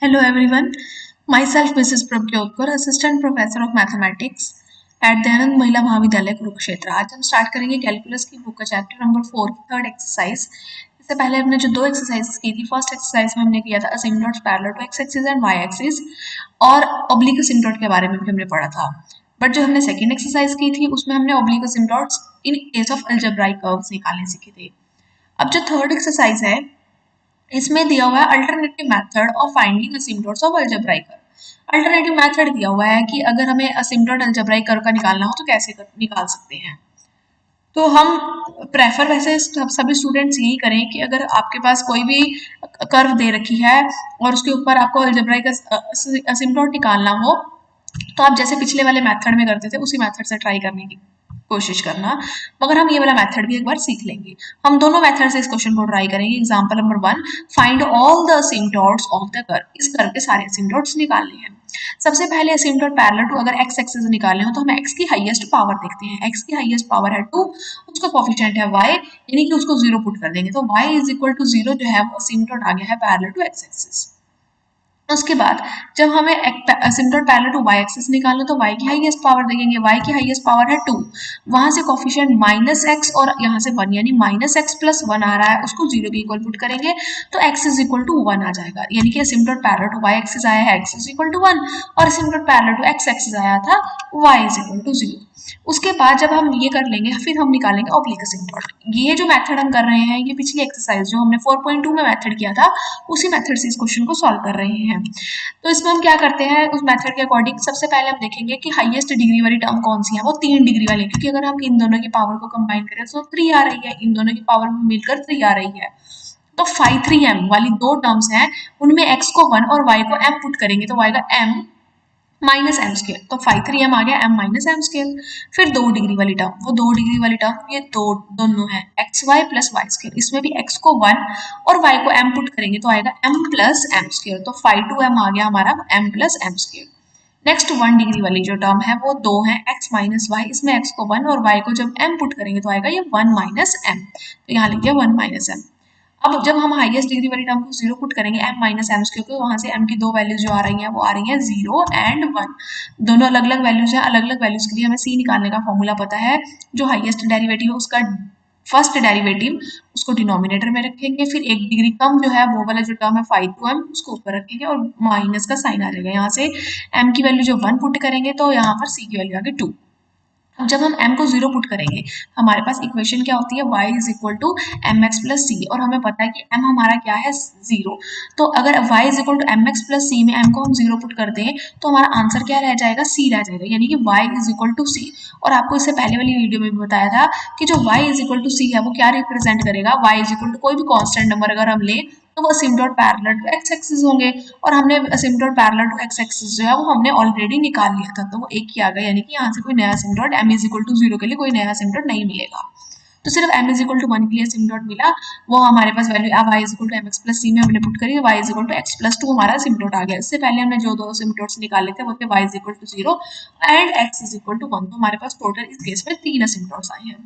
Hello everyone, myself Mrs. Prabhyotkar, Assistant Professor of Mathematics at Dayanand महिला महाविद्यालय कुरुक्षेत्र। आज हम स्टार्ट करेंगे कैलकुलस की बुक का चैप्टर नंबर 4 की थर्ड एक्सरसाइज। इससे पहले हमने जो दो एक्सरसाइज की थी, फर्स्ट एक्सरसाइज में हमने किया था asymptotes parallel to X axis and Y axis और ऑब्लिक असिम्प्टोट के बारे में भी हमने पढ़ा था। बट जो हमने सेकेंड एक्सरसाइज की थी उसमें हमने oblique asymptotes in case of algebraic curves निकालने सीखे थे। अब जो थर्ड एक्सरसाइज है इसमें दिया हुआ है alternative method of finding asymptotes of algebraic curve. Alternative method दिया हुआ है कि अगर हमें असिम्प्टोट अलजेब्राइक कर्व का निकालना हो तो कैसे निकाल सकते हैं। तो हम प्रेफर वैसे सभी स्टूडेंट्स यही करें कि अगर आपके पास कोई भी कर्व दे रखी है और उसके ऊपर आपको अलजेब्राइक असिम्प्टोट निकालना हो तो आप जैसे पिछले वाले मेथड में करते थे उसी मेथड से ट्राई करने की कोशिश करना, मगर हम ये वाला मेथड भी एक बार सीख लेंगे। हम दोनों मेथड से इस क्वेश्चन को ट्राई करेंगे। Example number 1, find all the asymptotes of the curve. इस कर्व के सारे असिम्प्टोट्स निकालने हैं। सबसे पहले असिम्प्टोट पैरेलल टू अगर x एक्सिस निकालने हो तो हम x की हाईएस्ट पावर देखते हैं। x की हाईएस्ट पावर है 2, उसका कोफिशिएंट है y, यानी कि उसको 0 पुट कर देंगे तो y इज इक्वल टू 0 जो है वो असिम्प्टोट आ गया है पैरेलल टू x एक्सिस। उसके बाद जब हमें असिम्प्टोट पैरेलल टू y एक्सिस निकालना तो y की हाईएस्ट पावर देखेंगे। y की हाईएस्ट पावर है 2, वहां से कोफिशिएंट -x और यहाँ से 1 यानी -x + 1 आ रहा है, उसको 0 के इक्वल पुट करेंगे तो x इज इक्वल टू 1 आ जाएगा। यानी कि असिम्प्टोट पैरेलल टू y एक्सिस आया है x इज इक्वल टू 1 और असिम्प्टोट पैरेलल टू x एक्सिस आया था y इज इक्वल टू 0। उसके बाद जब हम ये कर लेंगे फिर हम निकालेंगे ऑब्लिक असिम्प्टोट। ये जो मेथड हम कर रहे हैं ये पिछली एक्सरसाइज जो हमने 4.2 में मेथड किया था उसी मेथड से इस क्वेश्चन को सॉल्व कर रहे हैं। तो इसमें हम क्या करते हैं उस मेथड के अकॉर्डिंग सबसे पहले हम देखेंगे कि हाईएस्ट डिग्री वाली टर्म कौन सी है, वो 3 डिग्री वाली, क्योंकि अगर हम इन दोनों की पावर को कंबाइन करें तो 3 आ रही है, इन दोनों की पावर मिलकर 3 आ रही है। तो 5 3m वाली दो टर्म्स हैं, उनमें x को 1 और y को m पुट करेंगे तो आएगा m माइनस एम स्केयर। तो 5 3m आ गया m माइनस एम स्केयर। फिर 2 डिग्री वाली टर्म, वो 2 डिग्री वाली टर्म ये दोनों है x y plus y square, इसमें भी x को 1 और y को m पुट करेंगे तो आएगा m प्लस एम स्केयर। तो 5 2m आ गया हमारा m plus m square. Next 1 degree वाली जो टर्म है वो 2 है x माइनस वाई, इसमें x को 1 और y को जब m पुट करेंगे तो आएगा ये 1 माइनस एम। तो यहाँ लिख दिया 1 माइनस एम। अब जब हम हाईएस्ट डिग्री वाली टर्म को 0 पुट करेंगे m माइनस एम क्योंकि वहां से m की दो वैल्यूज जो आ रही हैं वो आ रही हैं 0 एंड 1। दोनों अलग अलग वैल्यूज हैं, अलग अलग वैल्यूज के लिए हमें c निकालने का फॉर्मूला पता है। जो हाईएस्ट डेरिवेटिव है उसका फर्स्ट डेरिवेटिव उसको डिनोमिनेटर में रखेंगे, फिर 1 डिग्री कम जो है वो वाला जो टर्म है 5 2m उसको ऊपर रखेंगे और माइनस का साइन आ जाएगा। यहाँ से m की वैल्यू जो 1 पुट करेंगे तो यहाँ पर c की वैल्यू आ गई 2। अब जब हम m को 0 पुट करेंगे हमारे पास इक्वेशन क्या होती है y is equal to m x plus c, और हमें पता है कि m हमारा क्या है 0। तो अगर y is equal to m x plus c में m को हम 0 पुट कर दें तो हमारा आंसर क्या रह जाएगा, c रह जाएगा, यानी कि y इज इक्वल टू सी। और आपको इससे पहले वाली वीडियो में भी बताया था कि जो y इज इक्वल टू सी है वो क्या रिप्रेजेंट करेगा, y इज इक्वल टू कोई भी कॉन्स्टेंट नंबर अगर हम लें तो वो असिम्प्टोट पैरेलल टू x एक्सिस होंगे, और हमने असिम्प्टोट पैरेलल टू x एक्सिस जो है वो हमने ऑलरेडी निकाल लिया था तो वो एक ही आ गया, यानी कि यहाँ से कोई नया असिम्प्टोट m इज इक्वल टू 0 के लिए कोई नया असिम्प्टोट नहीं मिलेगा। तो सिर्फ m इज इक्वल टू 1 के लिए असिम्प्टोट मिला, वो हमारे पास value y is equal to m x plus c में हमने पुट करी, y is equal to x plus 2 हमारा असिम्प्टोट आ गया। इससे पहले हमने जो दो असिम्प्टोट्स निकाले थे वो थे y is equal to 0 and x is equal to 1। तो हमारे पास टोटल इस केस में 3 असिम्प्टोट्स आए हैं।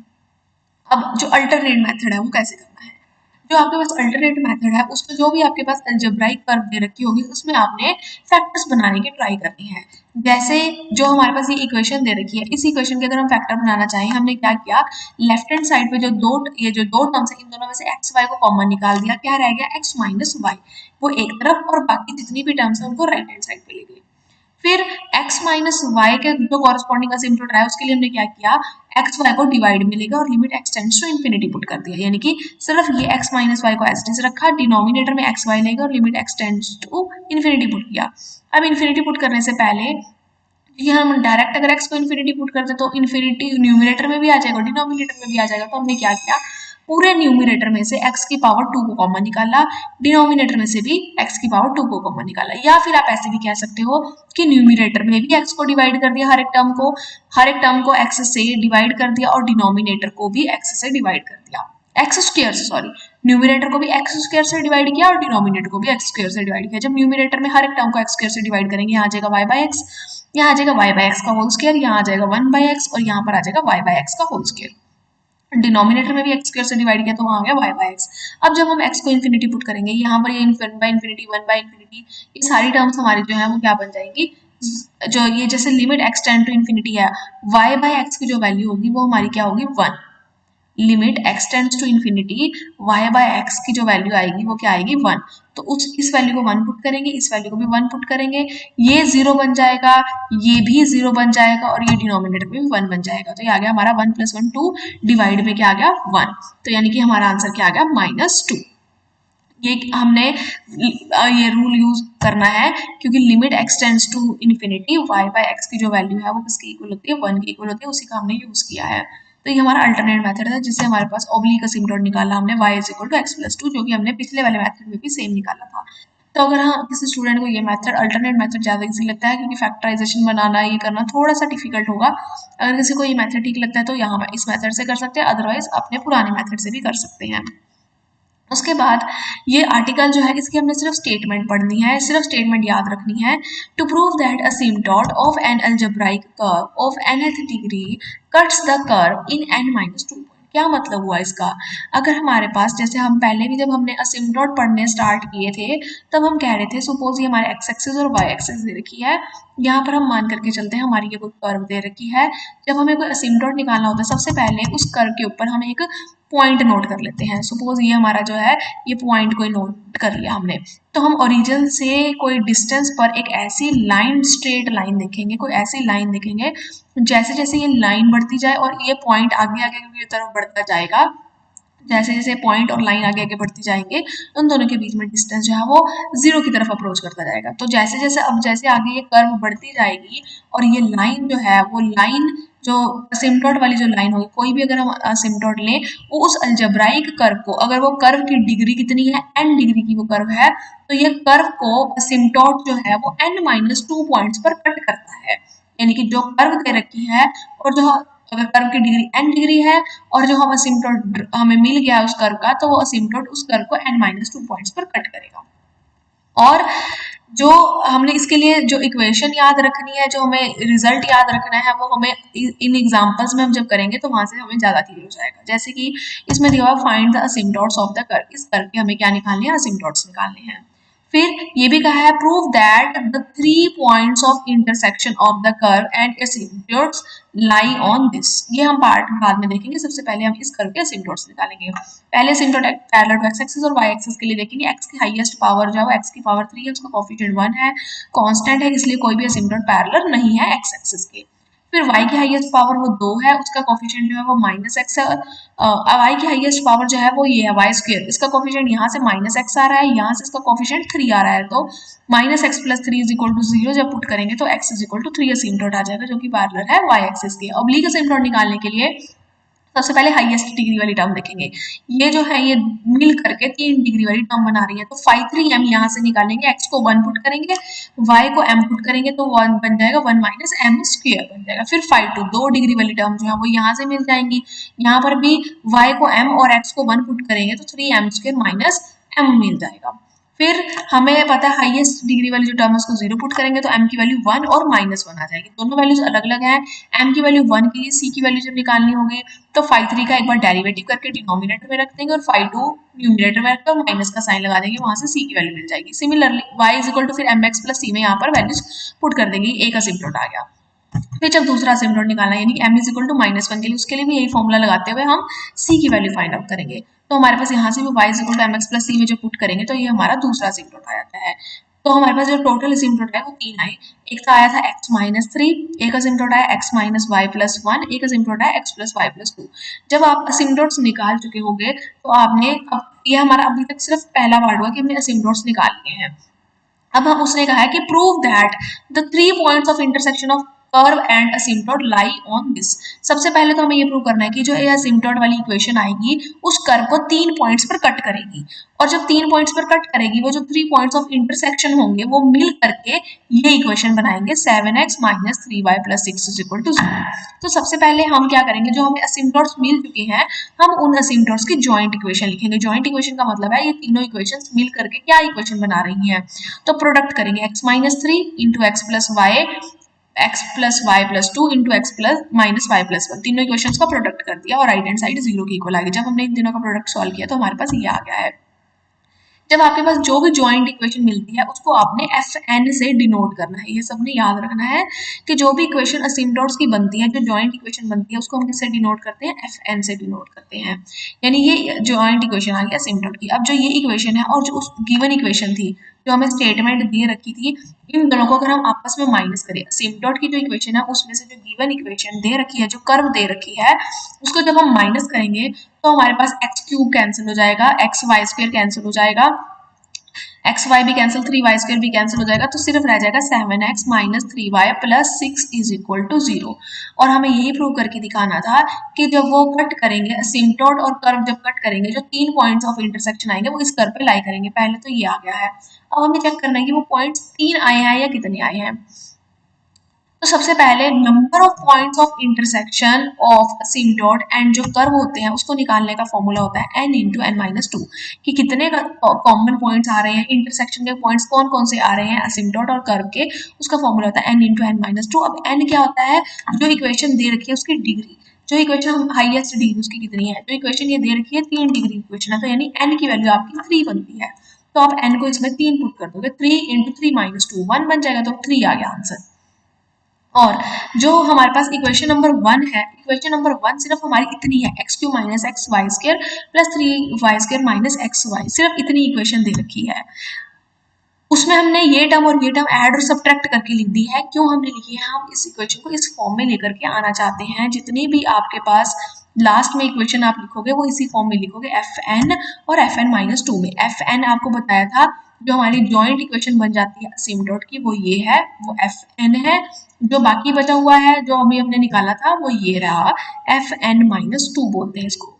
अब जो अल्टरनेट मेथड है वो कैसे करना है, जो आपके पास अल्टरनेट मेथड है उसमें जो भी आपके पास अलजेब्राइक कर्व दे रखी होगी उसमें आपने फैक्टर्स बनाने की ट्राई करनी है। जैसे जो हमारे पास ये इक्वेशन दे रखी है, इस इक्वेशन के अगर हम फैक्टर बनाना चाहें हमने क्या किया, लेफ्ट हैंड साइड पे जो दो टर्म्स है इन दोनों में से एक्स वाई को कॉमन निकाल दिया, क्या रह गया एक्स माइनस वाई, वो एक तरफ, और बाकी जितनी भी टर्म्स है उनको राइट हैंड साइड पे ले गए। फिर x माइनस वाई के जो कॉरेस्पॉन्डिंग असिम्प्टोट है उसके लिए हमने क्या किया, एक्स वाई को डिवाइड में लेगा और limit x tends to infinity put कर दिया, यानी कि सिर्फ ये x माइनस वाई को एज इट इज रखा, डिनोमिनेटर में एक्स वाई लेगा और limit x tends to infinity put किया। अब इन्फिनिटी पुट करने से पहले ये हम डायरेक्ट अगर x को इन्फिनिटी पुट करते तो इन्फिनिटी न्यूमिनेटर में भी आ जाएगा डिनोमिनेटर में भी आ जाएगा, तो हमने क्या किया पूरे न्यूमिनेटर में से x की पावर 2 को कॉमन निकाला, डिनोमिनेटर में से भी x की पावर 2 को कॉमन निकाला। या फिर आप ऐसे भी कह सकते हो कि न्यूमिनेटर में भी x को डिवाइड कर दिया, हर एक टर्म को x से डिवाइड कर दिया और डिनोमिनेटर को भी x से डिवाइड कर दिया, एक्स स्क्वायर से, सॉरी, न्यूमिनेटर को भी एक्स स्क्वायर से डिवाइड किया और डिनोमिनेटर को भी एक्स स्क्वायर से डिवाइड किया। जब न्यूमिनेटर में हर एक टर्म को एक्स स्क्वायर से डिवाइड करेंगे यहाँ आ जाएगा y बाय एक्स, यहाँ आ जाएगा y बाय एक्स का होल स्क्वायर, यहाँ आ जाएगा 1 बाय एक्स और यहाँ पर आ जाएगा y बाय एक्स का होल स्क्वायर। डिनोमिनेटर में भी एक्स स्क्वायर से डिवाइड किया तो वहाँ आ गया वाई बाई एक्स। अब जब हम एक्स को इन्फिनिटी पुट करेंगे यहाँ पर ये वन बाई इन्फिनिटी ये सारी टर्म्स हमारी जो है वो क्या बन जाएगी, जो ये जैसे limit x tend to infinity है, वाई बाई एक्स की जो वैल्यू होगी वो हमारी क्या होगी 1। Limit x tends to infinity y by x की जो वैल्यू आएगी वो क्या आएगी 1। तो इस वैल्यू को 1 पुट करेंगे, इस वैल्यू को भी 1 पुट करेंगे, ये 0 बन जाएगा, ये भी 0 बन जाएगा और ये डिनोमिनेटर में भी 1 बन जाएगा। तो ये आ गया हमारा 1 + 1 2 डिवाइड में क्या आ गया 1। तो यानी कि हमारा आंसर क्या आ गया -2। ये हमने ये रूल यूज करना है क्योंकि limit x tends to infinity y by x की जो वैल्यू है वो किसकी इक्वल होती है 1 की इक्वल होती है, उसी का हमने यूज किया है। तो ये हमारा अल्टरनेट मेथड है जिससे हमारे पास ऑब्लिक असिम्प्टोट निकाला हमने y = x + 2 जो कि हमने पिछले वाले मेथड में भी सेम निकाला था। तो अगर हाँ किसी स्टूडेंट को ये मेथड अल्टरनेट मेथड ज़्यादा इजी लगता है क्योंकि फैक्टराइजेशन बनाना ये करना थोड़ा सा डिफिकल्ट होगा, अगर किसी को ये मेथड ठीक लगता है तो यहाँ इस मेथड से कर सकते हैं, अदरवाइज अपने पुराने मेथड से भी कर सकते हैं। उसके बाद ये आर्टिकल जो है इसकी हमने सिर्फ स्टेटमेंट पढ़नी है, सिर्फ स्टेटमेंट याद रखनी है। To prove that asymptote of an algebraic curve of nth degree cuts the curve in n-2 point. क्या मतलब हुआ इसका, अगर हमारे पास जैसे हम पहले भी जब हमने असिम्प्टोट पढ़ने स्टार्ट किए थे तब हम कह रहे थे सपोज ये हमारे एक्स एक्सिस और वाई एक्सिस दे रखी है, यहाँ पर हम मान करके चलते हैं हमारी ये कोई कर्व दे रखी है, जब हमें कोई असिम्प्टोट निकालना होता है सबसे पहले उस कर्व के ऊपर हम एक पॉइंट नोट कर लेते हैं। सपोज ये हमारा जो है ये पॉइंट कोई नोट कर लिया हमने, तो हम ओरिजिन से कोई डिस्टेंस पर एक ऐसी लाइन, स्ट्रेट लाइन देखेंगे, कोई ऐसी लाइन देखेंगे जैसे जैसे ये लाइन बढ़ती जाए और ये पॉइंट आगे आगे की तरफ बढ़ता जाएगा, जैसे जैसे पॉइंट और लाइन आगे आगे बढ़ती जाएंगे उन दोनों के बीच में डिस्टेंस जो है वो 0 की तरफ अप्रोच करता जाएगा। तो जैसे जैसे अब जैसे आगे ये कर्व बढ़ती जाएगी और ये लाइन जो है वो लाइन जो असिम्प्टोट वाली जो लाइन होगी, कोई भी अगर हम असिम्प्टोट लें वो उस अलजेब्राइक कर्व को, अगर वो कर्व की डिग्री कितनी है n डिग्री की वो कर्व है, तो ये कर्व को असिम्प्टोट जो है वो n-2 पॉइंट्स पर कट करता है। यानी कि जो कर्व दे रखी है और जो अगर कर्व की डिग्री n डिग्री है और जो हम असिम्प्टोट हमें मिल गया उस कर्व का, तो वो असिम्प्टोट उस कर्व को n-2 पॉइंट्स पर कट करेगा। और जो हमने इसके लिए जो इक्वेशन याद रखनी है, जो हमें रिजल्ट याद रखना है, वो हमें इन एग्जांपल्स में हम जब करेंगे तो वहां से हमें ज्यादा क्लियर हो जाएगा। जैसे कि इसमें दिया हुआ find the asymptotes of the curve, इस कर्व के हमें क्या निकालने हैं, असिम्प्टोट्स निकालने हैं। फिर ये भी कहा है prove that the 3 points of intersection of the curve and asymptotes lie on this. ये हम पार्ट बाद में देखेंगे, सबसे पहले हम इस कर्व के असिम्प्टोट्स निकालेंगे। पहले asymptote parallel to X axis और वाई एक्सिस के लिए देखेंगे। एक्स की हाईएस्ट पावर जो है एक्स की पावर 3 है, उसका कोएफिशिएंट 1 है, कांस्टेंट है, इसलिए कोई भी असिम्प्टोट पैरेलल नहीं है एक्स एक्सिस के। फिर y की हाईएस्ट पावर वो 2 है, उसका कोएफिशिएंट जो है वो -x है। y की हाईएस्ट पावर जो है वो ये है y², इसका कोएफिशिएंट यहाँ से -x आ रहा है, यहाँ से इसका कोएफिशिएंट 3 आ रहा है, तो -x + 3 = 0 जब पुट करेंगे तो x = 3 असिम्प्टोट आ जाएगा जो कि पैरेलल है y एक्सिस के। ऑब्लिक असिम्प्टोट निकालने के लिए सबसे पहले हाईएस्ट डिग्री वाली टर्म देखेंगे, ये जो है ये मिल करके 3 डिग्री वाली टर्म बना रही है, तो फाई 3m यहाँ से निकालेंगे, x को 1 पुट करेंगे, y को m पुट करेंगे तो 1 बन जाएगा 1 - m² बन जाएगा। फिर फाई 2 डिग्री वाली टर्म जो है वो यहाँ से मिल जाएंगी, यहाँ पर भी y को m और x को 1 पुट करेंगे तो 3m² - m मिल जाएगा। फिर हमें पता है हाईएस्ट डिग्री वाली जो टर्म है उसको 0 पुट करेंगे तो m की वैल्यू 1 और -1 आ जाएगी, दोनों वैल्यूज अलग अलग हैं। m की वैल्यू 1 के लिए c की वैल्यू जब निकालनी होगी तो फाई 3 का एक बार डेरिवेटिव करके डिनोमिनेटर में रख देंगे और फाई 2 न्यूमरेटर में रखकर माइनस का साइन लगा देंगे, वहां से c की वैल्यू मिल जाएगी। सिमिलरली y = फिर mx + c में यहाँ पर वैल्यूज पुट कर देंगे, एक असिम्प्टोट आ गया। फिर जब दूसरा असिम्प्टोट निकालना है यानी कि m = -1 के लिए, उसके लिए भी यही फॉर्मूला लगाते हुए हम c की वैल्यू फाइंड आउट करेंगे। तो हमारे पास यहाँ से भी y = mx + c में जो पुट करेंगे तो ये हमारा दूसरा असिम्प्टोट आ जाता है। तो हमारे पास जो टोटल असिम्प्टोट है वो 3 आए, एक तो आया था x - 3, एक असिम्प्टोट आया x - y + 1, एक असिम्प्टोट आया x + y + 2। जब आप असिम्प्टोट्स निकाल चुके होंगे तो आपने ये हमारा अभी तक सिर्फ पहला पार्ट हुआ कि हमने असिम्प्टोट्स निकाल लिए हैं। अब हम उसने कहा है कि prove that the 3 points of intersection of curve and asymptote lie on this. सबसे पहले तो हमें ये प्रूव करना है कि जो ये असिम्प्टोट वाली इक्वेशन आएगी उस कर्व को 3 पॉइंट्स पर कट करेगी, और जब 3 पॉइंट्स पर कट करेगी वो जो 3 पॉइंट्स ऑफ इंटरसेक्शन होंगे वो मिल करके ये इक्वेशन बनाएंगे 7x - 3y + 6 = 0। तो सबसे पहले हम क्या करेंगे, जो हमें असिम्प्टोट्स मिल चुके हैं हम उन असिम्प्टोट्स की जॉइंट इक्वेशन लिखेंगे। जॉइंट इक्वेशन का मतलब है ये तीनों इक्वेशंस मिल करके क्या इक्वेशन बना रही हैं, तो प्रोडक्ट करेंगे x - 3 × x + y x plus y plus two into x plus minus y plus one, तीनों इक्वेशंस का प्रोडक्ट कर दिया और राइट हैंड साइड जीरो के इक्वल आ गई। जब हमने इन तीनों का प्रोडक्ट सॉल्व किया तो हमारे पास ये आ गया है। जब आपके पास जो भी जॉइंट इक्वेशन मिलती है उसको आपने एफ एन से डिनोट करना है। ये सबने याद रखना है कि जो भी इक्वेशन असिम्प्टोट्स की बनती है, जो जॉइंट इक्वेशन बनती है, उसको हम किससे डिनोट करते हैं? एफ एन से डिनोट करते हैं। यानी ये जॉइंट इक्वेशन आ गई असिम्प्टोट की। अब जो ये इक्वेशन है और जो उस गिवन इक्वेशन थी जो हमें स्टेटमेंट दे रखी थी, इन दोनों को अगर हम आपस में माइनस करें, असिम्प्टोट की जो इक्वेशन है उसमें से जो गिवन इक्वेशन दे रखी है, जो कर्व दे रखी है, उसको जब हम माइनस करेंगे तो हमारे पास एक्स क्यूब कैंसिल हो जाएगा, एक्स वाई स्क्वायर कैंसिल हो जाएगा, एक्स वाई भी कैंसिल, 3y स्क्वायर भी कैंसिल हो जाएगा, तो सिर्फ रह जाएगा 7x minus 3y plus 6 is equal to 0। और हमें यही प्रूव करके दिखाना था कि जब वो कट करेंगे, असिम्प्टोट और कर्व जब कट करेंगे, जो 3 पॉइंट्स ऑफ इंटरसेक्शन आएंगे वो इस कर्व पे लाई करेंगे। पहले तो ये आ गया है, अब हमें चेक करना है कि वो पॉइंट्स 3 आए हैं या कितने आए हैं। तो सबसे पहले number of points of intersection of asymptote and जो कर्व होते हैं उसको निकालने का फॉर्मूला होता है n into n minus two, कि कितने कॉमन पॉइंट्स आ रहे हैं, इंटरसेक्शन के पॉइंट्स कौन कौन से आ रहे हैं असिम्प्टोट और कर्व के, उसका फॉर्मूला होता है n into n minus two. अब n क्या होता है? जो इक्वेशन दे रखी है उसकी डिग्री, जो इक्वेशन हम हाईएस्ट डिग्री उसकी कितनी है, जो इक्वेशन ये दे रखी है 3 डिग्री इक्वेशन है, तो यानी n की वैल्यू आपकी 3 बनती है। तो आप n को इसमें 3 पुट कर दोगे, 3 इंटू 3 माइनस टू 1 बन जाएगा, तो 3 आ गया आंसर। और जो हमारे पास इक्वेशन नंबर 1 है, इक्वेशन नंबर 1 सिर्फ हमारी इतनी है, x cube minus x y square plus 3y square minus x y, सिर्फ इतनी इक्वेशन दे रखी है। उसमें हमने ये टर्म और ये टर्म ऐड और सब्ट्रैक्ट करके लिख दी है। क्यों हमने लिखी है? हम इस इक्वेशन को इस फॉर्म में लेकर के आना चाहते हैं। जितनी भी आपके पास लास्ट में इक्वेशन आप लिखोगे वो इसी फॉर्म में लिखोगे, एफ एन और एफ एन माइनस टू में। एफ एन आपको बताया था जो हमारी जॉइंट इक्वेशन बन जाती है असिम्प्टोट की, वो ये है, वो एफ एन है। जो बाकी बचा हुआ है जो अभी हमने निकाला था वो ये रहा, एफ एन माइनस टू बोलते हैं इसको।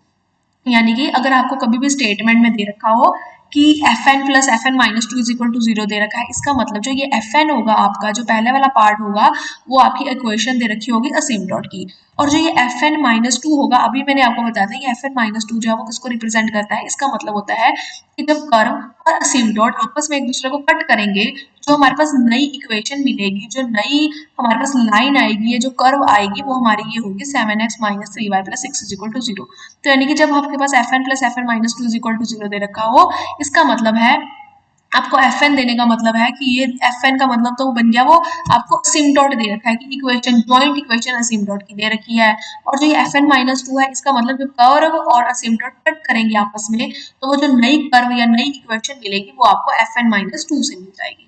यानी कि अगर आपको कभी भी स्टेटमेंट में दे रखा हो कि f n plus f n minus two is equal to 0 दे रखा है, इसका मतलब जो ये एफ एन होगा आपका, जो पहले वाला पार्ट होगा, वो आपकी इक्वेशन दे रखी होगी असिम्प्टोट की। और जो ये एफ एन माइनस टू होगा, अभी मैंने आपको बताया था ये एफ एन माइनस टू जो है वो किसको रिप्रेजेंट करता है? इसका मतलब होता है कि जब कर्व और असिम्प्टोट आपस में एक दूसरे को कट करेंगे, जो हमारे पास नई इक्वेशन मिलेगी, जो नई हमारे पास लाइन आएगी, ये जो कर्व आएगी, वो हमारी ये होगी 7x minus 3y plus 6 is equal to 0। तो यानी कि जब आपके पास f n plus f n minus two is equal to 0 दे रखा हो, इसका मतलब है आपको एफ एन देने का मतलब है कि ये एफ एन का मतलब तो बन गया, वो आपको असिम्प्टोट दे रखा है कि इक्वेशन, जॉइंट इक्वेशन असिम्प्टोट की दे रखी है। और जो ये एफ एन माइनस टू है, इसका मतलब जो कर्व और असिम्प्टोट कट करेंगे आपस में, तो वो जो नई कर्व या नई इक्वेशन मिलेगी वो आपको एफ एन माइनस टू से मिल जाएगी।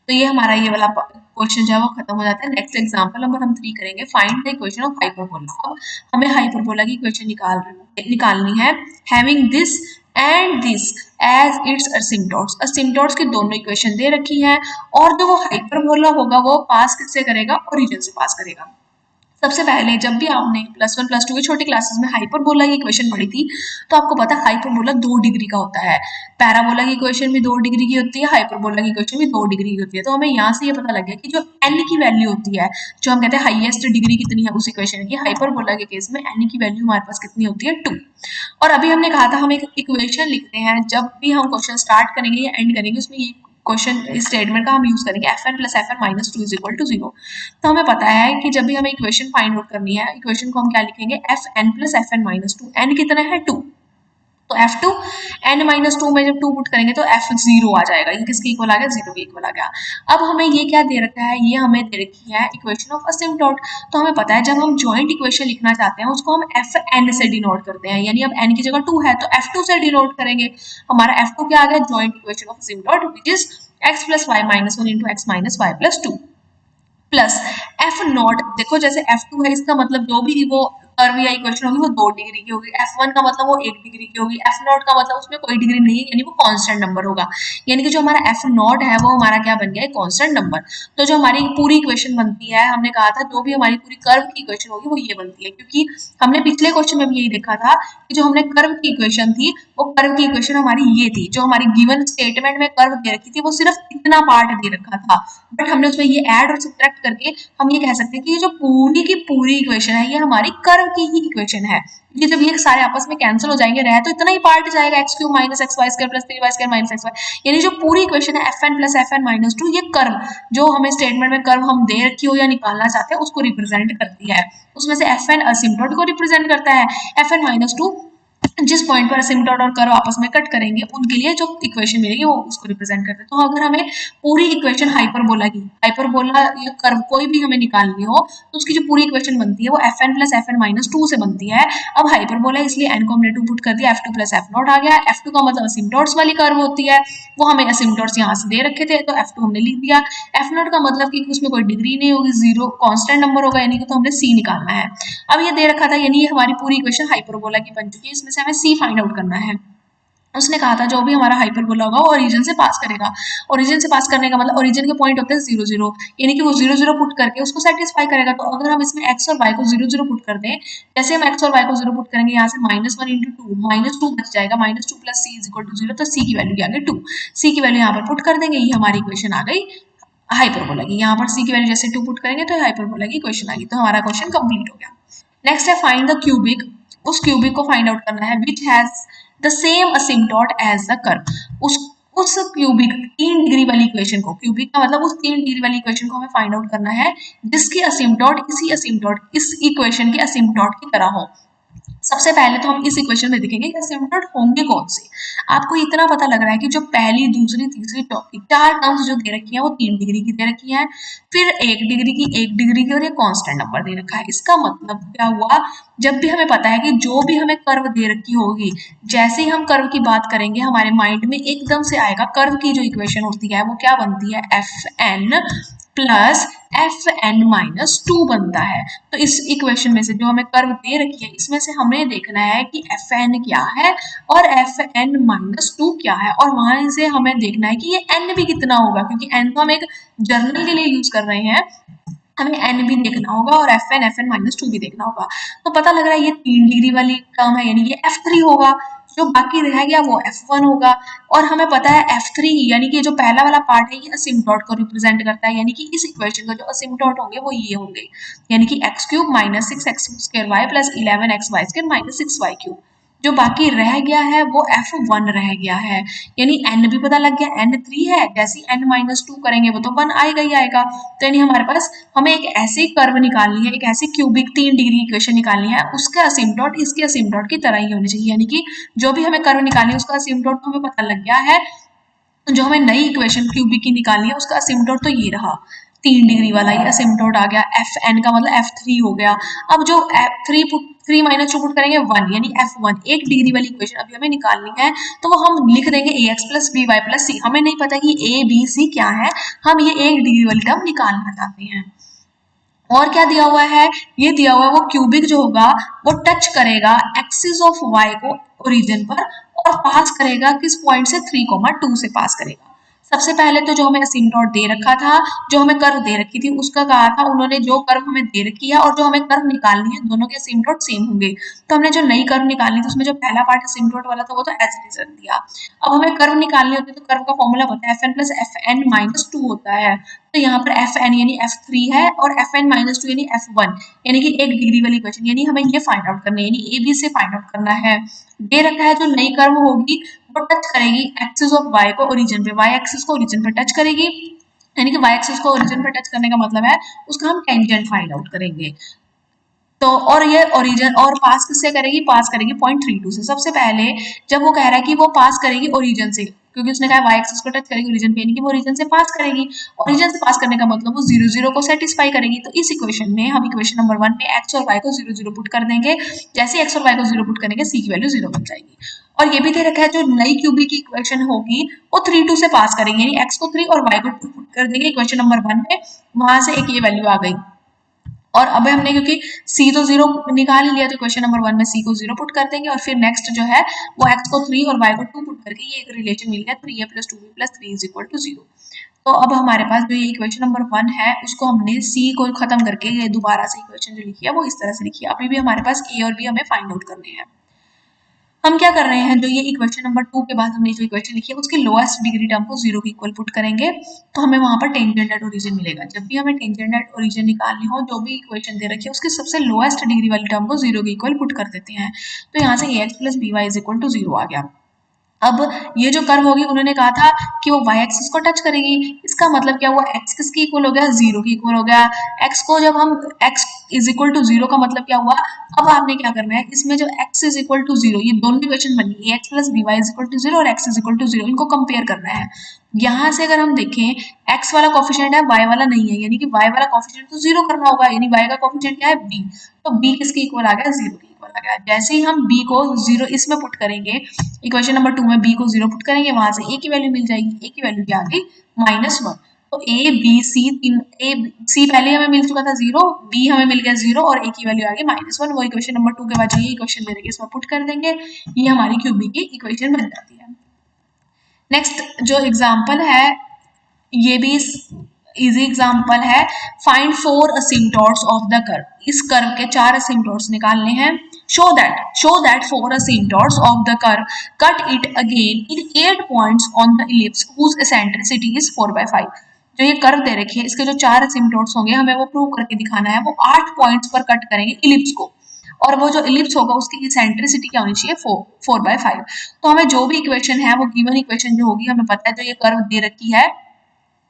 तो ये हमारा ये वाला क्वेश्चन जो है वो खत्म हो जाता है। नेक्स्ट एग्जांपल नंबर हम 3 करेंगे, find the equation of hyperbola. अब हमें हाइपरबोला की इक्वेशन निकालनी है, having this and this as its asymptotes. Asymptotes की दोनों इक्वेशन दे रखी है और जो वो हाइपरबोला होगा वो पास किससे करेगा? ओरिजिन से पास करेगा। सबसे पहले जब भी आपने प्लस 1 प्लस 2 की छोटी क्लासेस में हाइपरबोला की इक्वेशन पढ़ी थी, तो आपको पता है हाइपरबोला 2 डिग्री का होता है। पैराबोला की इक्वेशन भी 2 डिग्री की होती है, हाइपरबोला की इक्वेशन भी 2 डिग्री की होती है। तो हमें यहाँ से ये पता लग गया कि जो n की वैल्यू होती है, जो हम कहते हैं हाईएस्ट डिग्री कितनी है उस इक्वेशन की, हाइपरबोला के केस में n की वैल्यू हमारे पास कितनी होती है? 2। और अभी हमने कहा था हम एक इक्वेशन लिखते हैं, जब भी हम क्वेश्चन स्टार्ट करेंगे या एंड करेंगे उसमें ये क्वेश्चन, इस स्टेटमेंट का हम यूज करेंगे, f n plus f n minus two is equal to 0। तो हमें पता है कि जब भी हमें इक्वेशन फाइंड आउट करनी है, इक्वेशन को हम क्या लिखेंगे? F n plus f n minus two. N कितना है? 2। तो f two n minus two में जब 2 पुट करेंगे तो एफ 0 आ जाएगा। ये किसके इक्वल आ गया? 0 के इक्वल आ गया। अब हमें ये क्या दे रखा है? ये हमें दे रखी है इक्वेशन ऑफ असिम्प्टोट। तो हमें पता है जब हम जॉइंट इक्वेशन लिखना चाहते हैं उसको हम एफ एन से डिनोट करते हैं, यानी अब एन की जगह 2 है तो एफ 2 से डिनोट करेंगे। हमारा एफ 2 क्या आ गया? Joint equation of asymptote which is x plus y minus 1 into x minus y plus 2 plus f naught. देखो जैसे एफ 2 है, इसका मतलब जो भी वो कर्व या इक्वेशन होगी वो 2 डिग्री की होगी। F1 का मतलब वो 1 डिग्री की होगी। F नॉट का मतलब उसमें कोई डिग्री नहीं है, यानी वो कांस्टेंट नंबर होगा। यानी कि जो हमारा F नॉट है वो हमारा क्या बन गया है? Constant number. तो जो हमारी पूरी इक्वेशन बनती है, हमने कहा था जो भी हमारी पूरी कर्व की इक्वेशन होगी वो ये बनती है, क्योंकि हमने पिछले क्वेश्चन में भी यही देखा था कि जो हमने कर्व की इक्वेशन थी वो कर्व की इक्वेशन हमारी ये थी। जो हमारी गिवन स्टेटमेंट में कर्व दे रखी थी वो सिर्फ इतना पार्ट दे रखा था, बट हमने उसमें ये ऐड और सब्ट्रैक्ट करके हम ये कह सकते हैं कि ये जो पूरी की पूरी इक्वेशन है ये हमारी कर्व की ही इक्वेशन है। ये जब ये सारे आपस में कैंसिल हो जाएंगे, रह तो इतना ही पार्ट जाएगा, x cube minus x y square plus 3y² minus x y, यानी जो पूरी इक्वेशन है f n plus f n minus 2 ये कर्व जो हमें स्टेटमेंट में कर्व हम दे रखी हो या निकालना चाहते हैं उसको रिप्रेजेंट करती है। उसमें से एफ एन असिम्प्टोट को रिप्रेजेंट करता है, एफ एन माइनस 2 जिस पॉइंट पर असिम्प्टोट और कर्व आपस में कट करेंगे उनके लिए जो इक्वेशन मिलेगी वो उसको रिप्रेजेंट करते हैं। तो अगर हमें पूरी इक्वेशन हाइपरबोला की, हाइपरबोला या कर्व कोई भी हमें निकालनी हो तो उसकी जो पूरी इक्वेशन बनती है वो f n plus f n minus 2 से बनती है। अब हाइपरबोला इसलिए एन को हमने 2 पुट कर दिया, f two plus f naught आ गया। एफ टू का मतलब असिम्प्टोट्स वाली कर्व होती है, वो हमें असिम्प्टोट्स यहाँ से दे रखे थे तो एफ टू हमने लिख दिया। एफ नॉट का मतलब कि उसमें कोई डिग्री नहीं होगी, जीरो कांस्टेंट नंबर होगा, यानी कि तो हमने सी निकालना है। अब ये दे रखा था यानी ये हमारी पूरी इक्वेशन हाइपरबोला की बन चुकी है, इसमें से हमें सी फाइंड आउट करना है। उसने कहा था जो भी हमारा हाइपरबोला होगा वो ओरिजिन से पास करेगा। ओरिजिन से पास करने का मतलब ओरिजिन के पॉइंट होते हैं 0 0, यानी कि वो 0 0 पुट करके उसको सेटिस्फाई करेगा। तो अगर हम इसमें x और y को 0 0 पुट कर दें, जैसे हम x और y को 0 पुट करेंगे यहाँ से -1 × 2 -2 बच जाएगा, -2 + c = 0, तो c की वैल्यू आ गई 2। c की वैल्यू यहाँ पर पुट कर देंगे, ये हमारी इक्वेशन आ गई हाइपरबोला की। यहाँ पर c की वैल्यू जैसे 2 पुट करेंगे तो हाइपरबोला की इक्वेशन आ गई। तो हमारा क्वेश्चन कंप्लीट हो गया। नेक्स्ट है फाइंड द क्यूबिक। उस क्यूबिक को फाइंड आउट करना है which has the same asymptote as the curve. उस क्यूबिक 3 डिग्री वाली इक्वेशन को, क्यूबिक का मतलब उस 3 डिग्री वाली इक्वेशन को हमें फाइंड आउट करना है जिसकी असिम्प्टोट इस इक्वेशन के असिम्प्टोट की तरह हो। सबसे पहले तो हम इस इक्वेशन में देखेंगे कि असिम्प्टोट होंगे कौन से। आपको इतना पता लग रहा है कि जो पहली दूसरी तीसरी चौथी 4 टर्म्स जो दे रखी है वो 3 डिग्री की दे रखी है, फिर 1 डिग्री की 1 डिग्री की और ये कांस्टेंट नंबर दे रखा है। इसका मतलब क्या हुआ, जब भी हमें पता है कि जो भी हमें कर्व दे रखी होगी, जैसे ही हम कर्व की बात करेंगे हमारे माइंड में एकदम से आएगा कर्व की जो इक्वेशन होती है वो क्या बनती है, f n plus f n minus 2 बनता है। तो इस इक्वेशन में से जो हमें कर्व दे रखी है इसमें से हमें देखना है कि एफ एन क्या है और एफ एन माइनस 2 क्या है, और वहां से हमें देखना है कि ये एन भी कितना होगा, क्योंकि एन तो हम एक जर्नल के लिए यूज कर रहे हैं, हमें एन भी देखना होगा और एफ एन माइनस 2 भी देखना होगा। तो पता लग रहा है ये 3 डिग्री वाली टर्म है, यानी ये F3 होगा, जो बाकी रह गया वो F1 होगा। और हमें पता है F3 यानी कि जो पहला वाला पार्ट है ये असिम्प्टोट को रिप्रेजेंट करता है, यानी कि इस इक्वेशन का जो असिम्प्टोट होंगे वो ये होंगे, यानी कि x³ - 6x² y + 11xy² - 6y³। जो बाकी रह गया है वो F1 रह गया है, यानी n भी पता लग गया, n3 है, जैसे n-2 करेंगे वो तो 1 आएगा ही आएगा। तो यानी हमारे पास हमें एक ऐसी कर्व निकालनी है, एक ऐसी क्यूबिक 3 डिग्री इक्वेशन निकालनी है, उसका असिम्प्टोट इसके असिम्प्टोट की तरह ही होनी चाहिए, यानी कि जो भी हमें कर्व निकालनी है उसका असिम्प्टोट तो हमें पता लग गया है। जो हमें नई इक्वेशन क्यूबिक की निकालनी है उसका असिम्प्टोट तो ये रहा 3 डिग्री वाला, ये असिम्प्टोट आ गया। एफ एन का मतलब F3 हो गया। अब जो F3 3 - 2 पुट करेंगे 1, यानी F1 1 डिग्री वाली इक्वेशन अभी हमें निकालनी है, तो वो हम लिख देंगे ax + by + c। हमें नहीं पता कि a b c क्या है, हम ये 1 डिग्री वाली टर्म निकालना चाहते हैं। और क्या दिया हुआ है, ये दिया हुआ है वो क्यूबिक जो होगा वो टच करेगा एक्सिस ऑफ y को ओरिजिन पर और पास करेगा किस पॉइंट से, 3,2 से पास करेगा। सबसे पहले तो जो हमें असिम्प्टोट दे रखा था, जो हमें कर्व दे रखी थी, उसका कहा था उन्होंने जो कर्व हमें दे रखी है और जो हमें कर्व निकालनी है दोनों के असिम्प्टोट सेम होंगे। तो हमने जो नई कर्व निकालनी थी उसमें जो पहला पार्ट असिम्प्टोट वाला था वो तो एज इट इज रख दिया। अब हमें कर्व निकालनी होती है तो कर्व का फॉर्मूला पता है, Fn + Fn - 2 होता है। तो यहाँ पर Fn यानी F3 है और Fn - 2 यानी F1, यानी कि 1 डिग्री वाली इक्वेशन, यानी हमें ये फाइंड आउट करना है, यानी ए बी से फाइंड आउट करना है। दे रखा है जो नई कर्व होगी वो टच करेगी एक्सिस ऑफ y को ओरिजिन पे, y एक्सिस को ओरिजिन पे टच करेगी, यानी कि y एक्सिस को ओरिजिन पे टच करने का मतलब है उसका हम टेंजेंट फाइंड आउट करेंगे। तो और ये ओरिजिन और पास किससे करेगी, पास करेगी 0.32 से। सबसे पहले जब वो कह रहा है कि वो पास करेगी ओरिजिन से, क्योंकि उसने कहा y एक्सिस को टच करेगी ओरिजिन पे, यानी कि वो ओरिजिन से पास करेगी। ओरिजिन से पास करने का मतलब वो 0 0 को सेटिस्फाई करेगी। तो इस इक्वेशन में हम इक्वेशन नंबर 1 में x और y को 0 0 पुट कर देंगे, जैसे x और y को 0 पुट करेंगे c की वैल्यू 0 बन जाएगी। और ये भी दे रखा है जो नई क्यूबिक की इक्वेशन होगी वो 3 2 से पास करेंगे, यानी x को 3 और y को 2 पुट कर देंगे इक्वेशन नंबर 1 में, वहां से एक ये वैल्यू आ गई। और अब हमने क्योंकि c तो 0 निकाल ही लिया तो क्वेश्चन नंबर 1 में c को 0 पुट कर देंगे और फिर नेक्स्ट जो है वो x को 3 और y को 2 पुट करके ये एक रिलेशन मिल गया 3a + 2b + 3 = 0। तो अब हमारे पास जो ये इक्वेशन नंबर 1 है उसको हमने c को खत्म करके ये दोबारा से इक्वेशन जो लिखी है वो इस तरह से लिखी है। अभी भी हमारे पास a और b हमें फाइंड आउट करने हैं। हम क्या कर रहे हैं, जो ये इक्वेशन नंबर 2 के बाद हमने जो इक्वेशन लिखी है उसकी लोएस्ट डिग्री टर्म को 0 के इक्वल पुट करेंगे तो हमें वहां पर टेंजेंट एट ओरिजिन मिलेगा। जब भी हमें टेंजेंट एट ओरिजिन निकालनी हो, जो भी इक्वेशन दे रखी है उसकी सबसे लोएस्ट डिग्री वाली टर्म को 0 के इक्वल पुट कर देते हैं। तो यहाँ से ax plus b y is equal to 0 आ गया। अब ये जो कर्व होगी, उन्होंने कहा था कि वो y एक्सिस को टच करेगी, इसका मतलब क्या हुआ, x किसके इक्वल हो गया, 0 के इक्वल हो गया। x को जब हम x इज इक्वल टू 0 का मतलब क्या हुआ, अब आपने क्या करना है, इसमें जो x इज इक्वल टू 0, ये दोनों इक्वेशन बन गई, ax plus b y is equal to 0 और x इज इक्वल टू 0, इनको कंपेयर करना है। यहाँ से अगर हम देखें, x वाला कोफिशिएंट है, y वाला नहीं है, यानी कि y वाला कोफिशिएंट तो 0 करना होगा, यानी y का कोफिशिएंट क्या है, b, तो b किसके इक्वल आ गया, 0 के इक्वल आ गया। जैसे ही हम b को 0 इसमें पुट करेंगे, इक्वेशन नंबर 2 में b को 0 पुट करेंगे, वहां से a की वैल्यू मिल जाएगी, a की वैल्यू क्या आ गई, -1। तो a b c तीन, a c पहले हमें मिल चुका था 0, b हमें मिल गया 0 और a की वैल्यू आ गई -1। वो इक्वेशन नंबर 2 के बाद जो ये इक्वेशन दे रही है इसमें पुट कर देंगे, ये हमारी क्यूबी की इक्वेशन बन जाती है। नेक्स्ट जो एग्जाम्पल है, ये भी इजी एग्जाम्पल है, फाइंड 4 असिम्पटोट्स ऑफ द कर्व। इस कर्व के 4 असिम्पटोट्स निकालने हैं। Show that 4 asymptotes of the curve cut it again in 8 points on the ellipse whose eccentricity is 4/5। जो ये कर्व दे रखी है, इसके जो 4 asymptotes होंगे, हमें वो प्रूव करके दिखाना है। वो 8 पॉइंट्स पर कट करेंगे इलिप्स को, और वो जो इलिप्स होगा उसकी इसेंट्रिसिटी क्या होनी चाहिए, 4/5। तो हमें जो भी इक्वेशन है, वो गिवन इक्वेशन जो होगी, हमें पता है जो ये कर्व दे रखी है,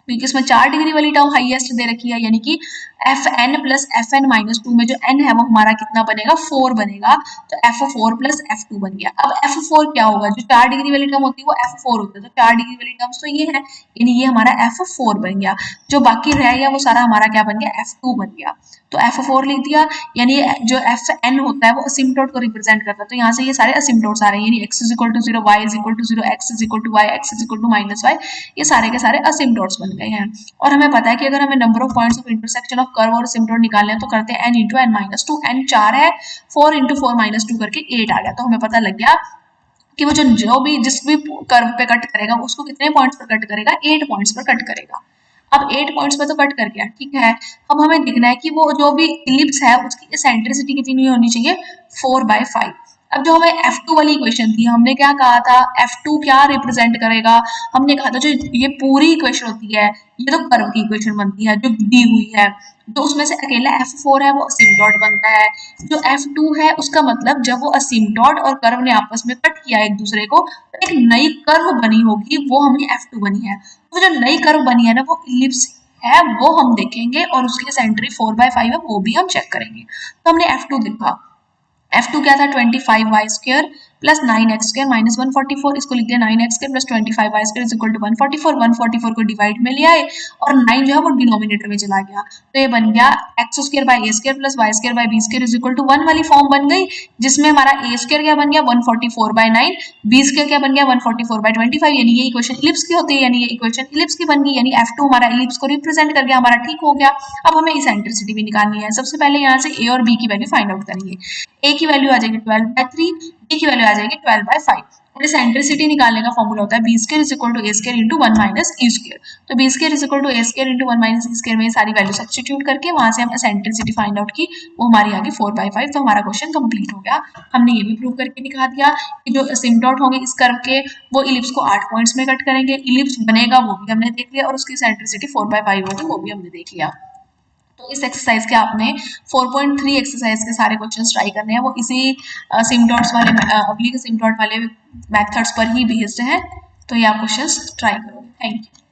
क्योंकि इसमें 4 डिग्री वाली टर्म हाईएस्ट दे रखी है, यानी कि f n plus f n minus 2 में जो एन है वो हमारा कितना बनेगा, 4 बनेगा। तो F4 प्लस F2 बन गया। अब F4 क्या होगा, जो 4 डिग्री वाली टर्म होती है वो F4 होता है, तो 4 डिग्री वाली टर्म्स तो ये है, यानी ये हमारा F4 बन गया। जो बाकी रह गया वो सारा हमारा क्या बन गया, F2 बन गया। तो F4 लिख दिया, यानी जो Fn होता है वो असिम्पटोट को रिप्रेजेंट करता है। तो यहाँ से ये सारे असिम्पटोट्स आ रहे हैं, यानी x is equal to 0, y is equal to 0, x is equal to y, x is equal to -y, ये सारे के सारे असिम्पटोट्स बन गए हैं। और हमें पता है कि अगर हमें number of points of intersection of curve और असिम्पटोट निकालने हैं तो करते हैं n into n minus 2, n 4 है, 4 इंटू 4 माइनस 2 करके 8 आ गया। तो हमें पता लग गया कि वो जो भी जिस भी कर्व पे कट करेगा उसको कितने पॉइंट्स पर कट करेगा, 8 पॉइंट्स पर कट करेगा। अब 8 पॉइंट्स पे तो कट कर गया, ठीक है। अब हमें देखना है कि वो जो भी इलिप्स है उसकी एसेंट्रिसिटी कितनी होनी चाहिए, 4/5। अब जो हमें F2 वाली इक्वेशन थी, हमने क्या कहा था, F2 क्या रिप्रेजेंट करेगा, हमने कहा था जो ये पूरी इक्वेशन होती है, ये तो कर्व की इक्वेशन बनती है जो दी हुई है, तो उसमें से अकेला F4 है वो असिम्पटोट बनता है। जो F2 है उसका मतलब जब वो असिम्पटोट और कर्व ने आपस में कट किया एक दूसरे को, तो एक नई कर्व बनी होगी, वो हमें F2 बनी है। तो जो नई कर्व बनी है ना, वो इलिप्स है, वो हम देखेंगे और उसकी एसेंट्री 4/5 है, वो भी हम चेक करेंगे। तो हमने F2 देखा, F2 क्या था, 25y square plus 9x square minus 144, इसको लिख दिया 9x स्क्वायर प्लस 25y square is equal to 144, 144 को डिवाइड में ले आए और 9 जो है वो डिनोमिनेटर में चला गया, तो ये बन गया x square by a square plus y square by b square is equal to 1 वाली फॉर्म बन गई, जिसमें हमारा a स्क्वायर क्या बन गया, 144/9, b स्क्वायर क्या बन गया, 144/25, यानी ये इक्वेशन इलिप्स की होती है, यानी ये इक्वेशन इलिप्स की बन गई, यानी F2 हमारा इलिप्स को रिप्रेजेंट कर गया, हमारा ठीक हो गया। अब हमें इसेंट्रिसिटी भी निकालनी है। सबसे पहले यहाँ से a और b की वैल्यू फाइंड आउट करेंगे। a की वैल्यू आ जाएगी 12/3, b की वैल्यू आ जाएगी 12/5। और इसेंट्रिसिटी निकालने का फॉर्मूला होता है b square is equal to a square into 1 minus e square. तो b square is equal to a square into 1 minus e square में सारी वैल्यू सब्स्टिट्यूट करके वहां से हम इसेंट्रिसिटी फाइंड आउट की, वो हमारी आ गई 4/5। तो हमारा क्वेश्चन कंप्लीट हो गया। हमने ये भी प्रूव करके दिखा दिया कि जो असिम्पटोट होंगे इस कर्व के, वो इलिप्स को 8 पॉइंट्स में कट करेंगे, इलिप्स बनेगा वो भी हमने देख लिया, और उसकी इसेंट्रिसिटी 4/5 होगी, वो भी हमने देख लिया। तो इस एक्सरसाइज के आपने 4.3 एक्सरसाइज के सारे क्वेश्चंस ट्राई करने हैं, वो इसी सिम्पटोट्स वाले ऑब्लिक सिम्पटोट वाले मेथड्स पर ही बेस्ड हैं। तो ये आप क्वेश्चंस ट्राई करोगे। Thank you.